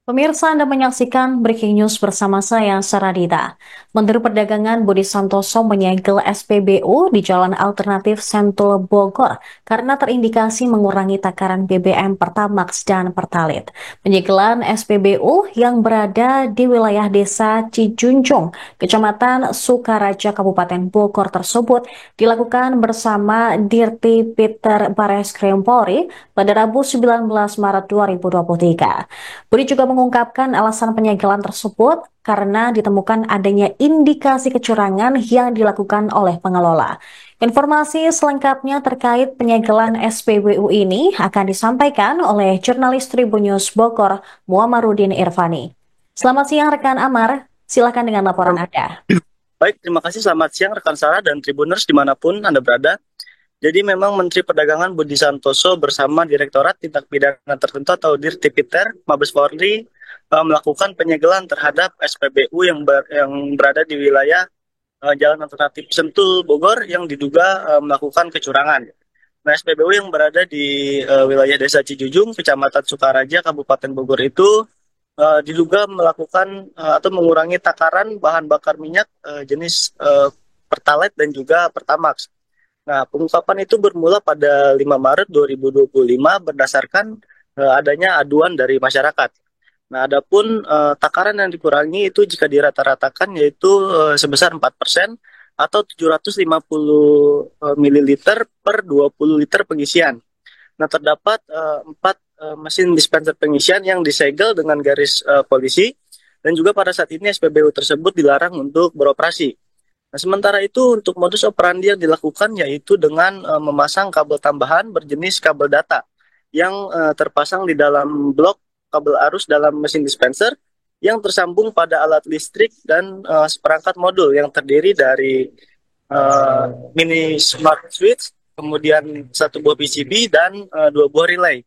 Pemirsa, Anda menyaksikan Breaking News bersama saya, Saradita. Menteri Perdagangan Budi Santoso menyegel SPBU di Jalan Alternatif Sentul Bogor karena terindikasi mengurangi takaran BBM Pertamax dan Pertalite. Penyegelan SPBU yang berada di wilayah Desa Cijunjung, Kecamatan Sukaraja, Kabupaten Bogor tersebut dilakukan bersama Dirti Peter Bareskrim Polri pada Rabu 19 Maret 2023. Budi juga mengungkapkan alasan penyegelan tersebut karena ditemukan adanya indikasi kecurangan yang dilakukan oleh pengelola. Informasi selengkapnya terkait penyegelan SPBU ini akan disampaikan oleh jurnalis Tribun News Bogor, Muhammadudin Irfani. Selamat siang rekan Amar, silakan dengan laporan Anda. Baik, terima kasih. Selamat siang rekan Sarah dan Tribuners dimanapun Anda berada. Jadi memang Menteri Perdagangan Budi Santoso bersama Direktorat Tindak Pidana Tertentu atau Dirtipiter Mabes Polri melakukan penyegelan terhadap SPBU yang berada di wilayah Jalan Alternatif Sentul Bogor yang diduga melakukan kecurangan. Nah, SPBU yang berada di wilayah Desa Cijujung, Kecamatan Sukaraja, Kabupaten Bogor itu diduga melakukan atau mengurangi takaran bahan bakar minyak jenis Pertalite dan juga Pertamax. Nah, pengungkapan itu bermula pada 5 Maret 2025 berdasarkan adanya aduan dari masyarakat. Nah, adapun takaran yang dikurangi itu jika dirata-ratakan yaitu sebesar 4% atau 750 ml per 20 liter pengisian. Nah, terdapat 4 mesin dispenser pengisian yang disegel dengan garis polisi dan juga pada saat ini SPBU tersebut dilarang untuk beroperasi. Nah, sementara itu untuk modus operandi yang dilakukan yaitu dengan memasang kabel tambahan berjenis kabel data yang terpasang di dalam blok kabel arus dalam mesin dispenser yang tersambung pada alat listrik dan seperangkat modul yang terdiri dari mini smart switch, kemudian satu buah PCB dan dua buah relay.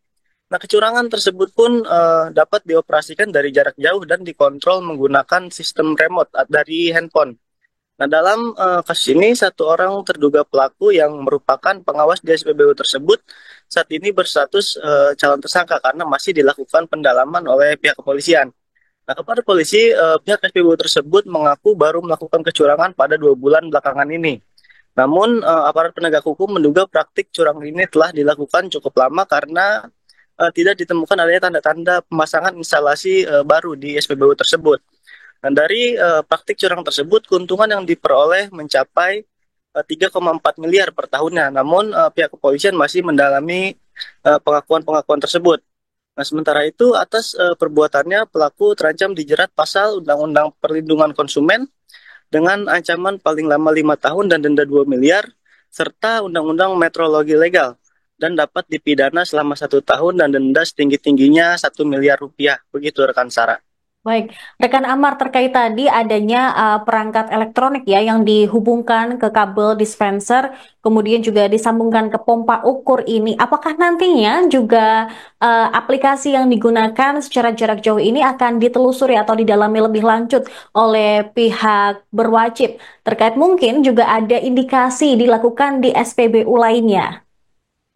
Nah, kecurangan tersebut pun dapat dioperasikan dari jarak jauh dan dikontrol menggunakan sistem remote dari handphone. Nah, dalam kasus ini, satu orang terduga pelaku yang merupakan pengawas di SPBU tersebut saat ini berstatus calon tersangka karena masih dilakukan pendalaman oleh pihak kepolisian. Nah, kepada polisi, pihak SPBU tersebut mengaku baru melakukan kecurangan pada 2 bulan belakangan ini. Namun, aparat penegak hukum menduga praktik curang ini telah dilakukan cukup lama karena tidak ditemukan adanya tanda-tanda pemasangan instalasi baru di SPBU tersebut. Dan dari praktik curang tersebut, keuntungan yang diperoleh mencapai 3,4 miliar per tahunnya. Namun pihak kepolisian masih mendalami pengakuan-pengakuan tersebut. Nah, sementara itu atas perbuatannya pelaku terancam dijerat pasal Undang-Undang Perlindungan Konsumen dengan ancaman paling lama 5 tahun dan denda 2 miliar serta Undang-Undang Metrologi Legal dan dapat dipidana selama 1 tahun dan denda setinggi-tingginya 1 miliar rupiah. Begitu rekan Sarah. Baik, rekan Amar terkait tadi adanya perangkat elektronik ya yang dihubungkan ke kabel dispenser, kemudian juga disambungkan ke pompa ukur ini. Apakah nantinya juga aplikasi yang digunakan secara jarak jauh ini akan ditelusuri atau didalami lebih lanjut oleh pihak berwajib? Terkait mungkin juga ada indikasi dilakukan di SPBU lainnya.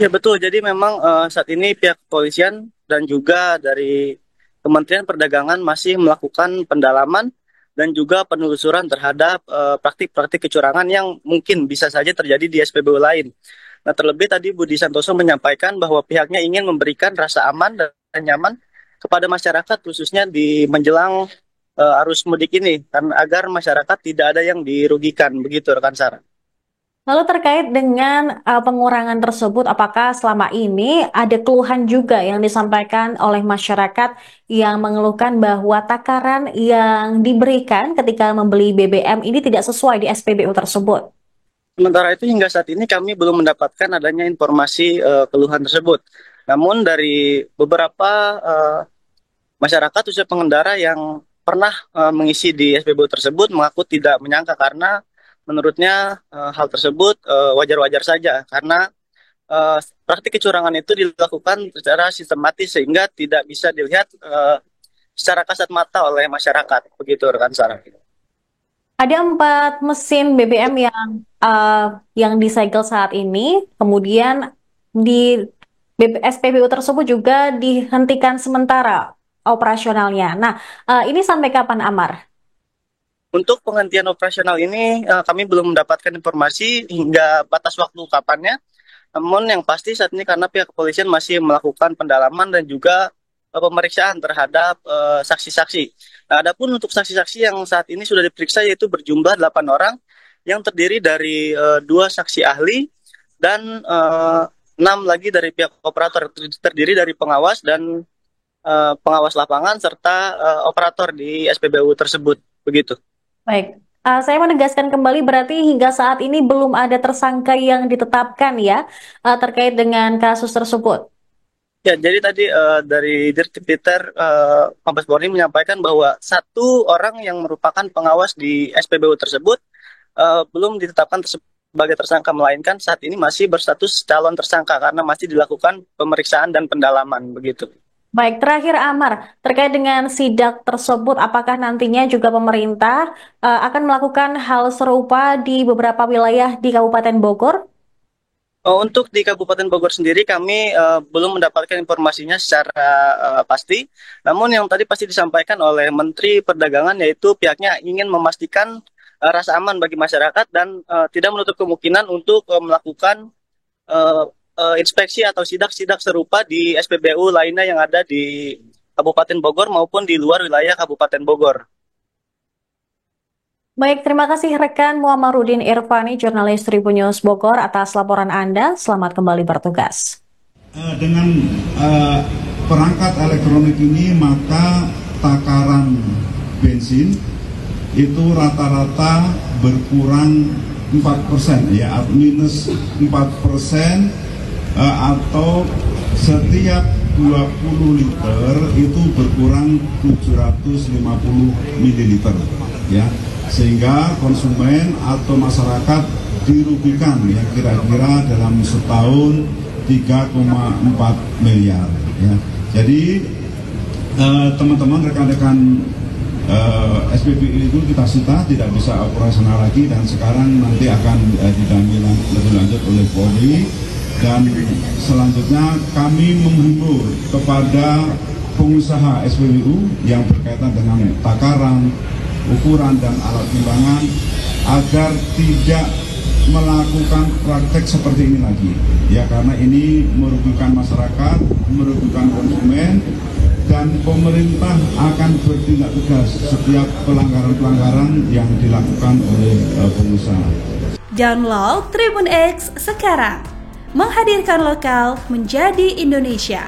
Ya betul, jadi memang saat ini pihak kepolisian dan juga dari Kementerian Perdagangan masih melakukan pendalaman dan juga penelusuran terhadap praktik-praktik kecurangan yang mungkin bisa saja terjadi di SPBU lain. Nah, terlebih tadi Budi Santoso menyampaikan bahwa pihaknya ingin memberikan rasa aman dan nyaman kepada masyarakat khususnya di menjelang arus mudik ini dan agar masyarakat tidak ada yang dirugikan begitu rekan Sarah. Lalu terkait dengan pengurangan tersebut, apakah selama ini ada keluhan juga yang disampaikan oleh masyarakat yang mengeluhkan bahwa takaran yang diberikan ketika membeli BBM ini tidak sesuai di SPBU tersebut? Sementara itu hingga saat ini kami belum mendapatkan adanya informasi keluhan tersebut. Namun dari beberapa masyarakat khususnya pengendara yang pernah mengisi di SPBU tersebut mengaku tidak menyangka karena menurutnya hal tersebut wajar-wajar saja karena praktik kecurangan itu dilakukan secara sistematis sehingga tidak bisa dilihat secara kasat mata oleh masyarakat. Begitu rekan Sarah. Ada 4 mesin BBM yang disegel saat ini, kemudian di SPBU tersebut juga dihentikan sementara. operasionalnya. Nah, ini sampai kapan, Amar? Untuk penghentian operasional ini kami belum mendapatkan informasi hingga batas waktu kapannya. Namun yang pasti saat ini karena pihak kepolisian masih melakukan pendalaman dan juga pemeriksaan terhadap saksi-saksi. Nah, adapun untuk saksi-saksi yang saat ini sudah diperiksa yaitu berjumlah 8 orang yang terdiri dari 2 saksi ahli dan 6 lagi dari pihak operator, terdiri dari pengawas dan pengawas lapangan serta operator di SPBU tersebut. Begitu. Baik, saya menegaskan kembali berarti hingga saat ini belum ada tersangka yang ditetapkan ya terkait dengan kasus tersebut. Ya, jadi tadi dari Dirtipiter Mabes Polri menyampaikan bahwa satu orang yang merupakan pengawas di SPBU tersebut belum ditetapkan sebagai tersangka, melainkan saat ini masih berstatus calon tersangka karena masih dilakukan pemeriksaan dan pendalaman begitu. Baik, terakhir Amar, terkait dengan sidak tersebut, apakah nantinya juga pemerintah akan melakukan hal serupa di beberapa wilayah di Kabupaten Bogor? Untuk di Kabupaten Bogor sendiri kami belum mendapatkan informasinya secara pasti. Namun yang tadi pasti disampaikan oleh Menteri Perdagangan yaitu pihaknya ingin memastikan rasa aman bagi masyarakat dan tidak menutup kemungkinan untuk melakukan eh, inspeksi atau sidak-sidak serupa di SPBU lainnya yang ada di Kabupaten Bogor maupun di luar wilayah Kabupaten Bogor. Baik, terima kasih rekan Muhammadudin Irfani, jurnalis Tribun News Bogor atas laporan Anda. Selamat kembali bertugas. Dengan perangkat elektronik ini maka takaran bensin itu rata-rata berkurang 4%, ya minus 4%, atau setiap 20 liter itu berkurang 750 ml, ya, sehingga konsumen atau masyarakat dirugikan ya kira-kira dalam setahun 3,4 miliar ya. Jadi teman-teman rekan-rekan SPBU itu kita sita tidak bisa operasional lagi dan sekarang nanti akan didampingi lebih lanjut oleh Polri. Dan selanjutnya kami menghimbau kepada pengusaha SPBU yang berkaitan dengan takaran, ukuran dan alat timbangan agar tidak melakukan praktek seperti ini lagi ya, karena ini merugikan masyarakat, merugikan konsumen, dan pemerintah akan bertindak tegas setiap pelanggaran-pelanggaran yang dilakukan oleh pengusaha. Download Tribun X sekarang, menghadirkan lokal menjadi Indonesia.